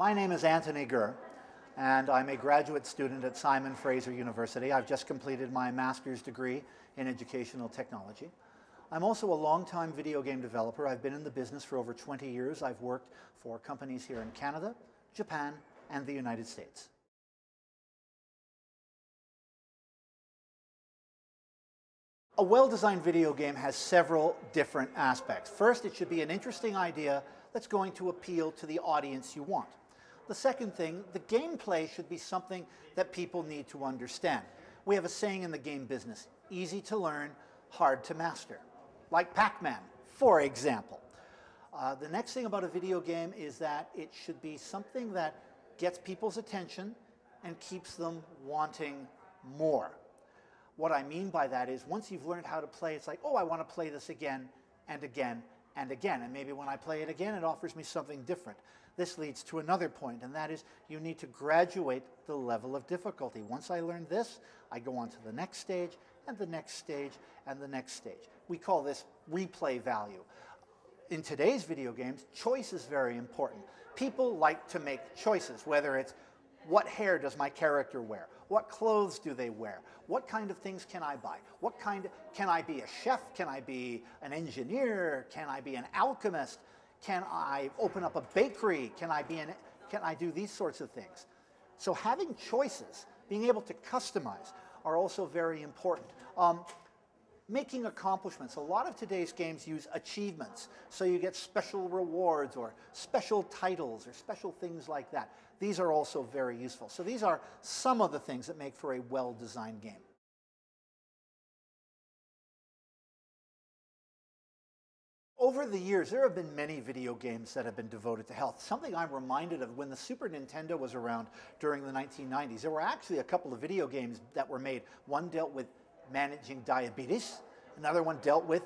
My name is Anthony Gurr, and I'm a graduate student at Simon Fraser University. I've just completed my master's degree in educational technology. I'm also a longtime video game developer. I've been in the business for over 20 years. I've worked for companies here in Canada, Japan, and the United States. A well-designed video game has several different aspects. First, it should be an interesting idea that's going to appeal to the audience you want. The second thing, the gameplay should be something that people need to understand. We have a saying in the game business, easy to learn, hard to master. Like Pac-Man, for example. The next thing about a video game is that it should be something that gets people's attention and keeps them wanting more. What I mean by that is once you've learned how to play, it's like, oh, I want to play this again and again and again. And maybe when I play it again, it offers me something different. This leads to another point, and that is you need to graduate the level of difficulty. Once I learn this, I go on to the next stage, and the next stage, and the next stage. We call this replay value. In today's video games, choice is very important. People like to make choices, whether it's what hair does my character wear? What clothes do they wear? What kind of things can I buy? Can I be a chef? Can I be an engineer? Can I be an alchemist? Can I open up a bakery? Can I do these sorts of things? So having choices, being able to customize, are also very important. Making accomplishments. A lot of today's games use achievements. So you get special rewards or special titles or special things like that. These are also very useful. So these are some of the things that make for a well-designed game. Over the years, there have been many video games that have been devoted to health. Something I'm reminded of when the Super Nintendo was around during the 1990s. There were actually a couple of video games that were made. One dealt with managing diabetes. Another one dealt with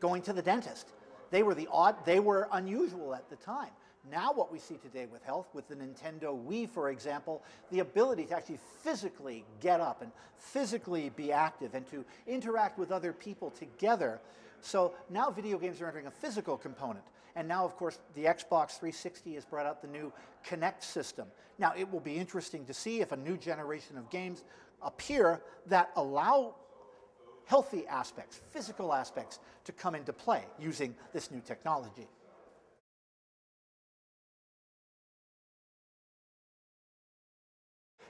going to the dentist. They were unusual at the time. Now what we see today with health, with the Nintendo Wii, for example, the ability to actually physically get up and physically be active and to interact with other people together. So now video games are entering a physical component. And now, of course, the Xbox 360 has brought out the new Kinect system. Now, it will be interesting to see if a new generation of games appear that allow healthy aspects, physical aspects, to come into play using this new technology.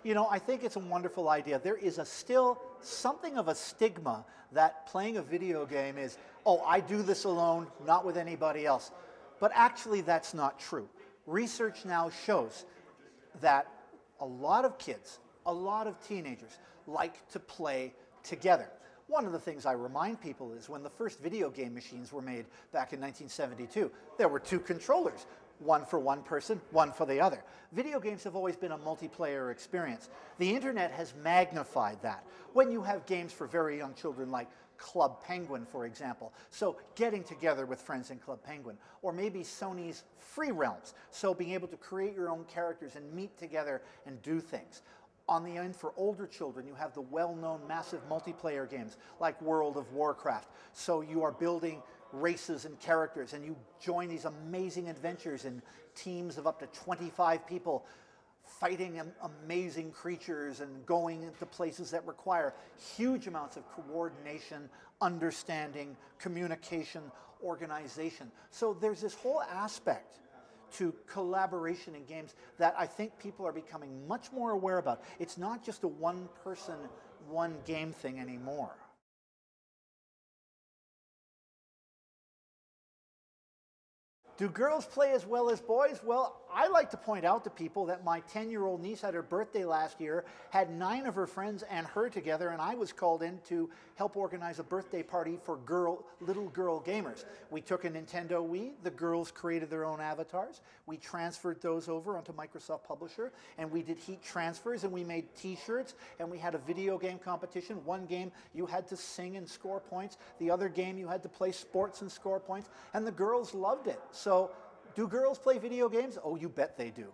You know, I think it's a wonderful idea. There is still something of a stigma that playing a video game is, oh, I do this alone, not with anybody else. But actually, that's not true. Research now shows that a lot of kids, a lot of teenagers like to play together. One of the things I remind people is when the first video game machines were made back in 1972, there were two controllers. One for one person, one for the other. Video games have always been a multiplayer experience. The internet has magnified that. When you have games for very young children like Club Penguin, for example, so getting together with friends in Club Penguin, or maybe Sony's Free Realms, so being able to create your own characters and meet together and do things. On the end, for older children, you have the well-known massive multiplayer games like World of Warcraft. So you are building races and characters, and you join these amazing adventures in teams of up to 25 people, fighting amazing creatures and going into places that require huge amounts of coordination, understanding, communication, organization. So there's this whole aspect to collaboration in games that I think people are becoming much more aware about. It's not just a one-person, one-game thing anymore. Do girls play as well as boys? Well, I like to point out to people that my 10-year-old niece had her birthday last year, had 9 of her friends and her together, and I was called in to help organize a birthday party for little girl gamers. We took a Nintendo Wii, the girls created their own avatars, we transferred those over onto Microsoft Publisher, and we did heat transfers, and we made t-shirts, and we had a video game competition. One game you had to sing and score points, the other game you had to play sports and score points, and the girls loved it. So, do girls play video games? Oh, you bet they do.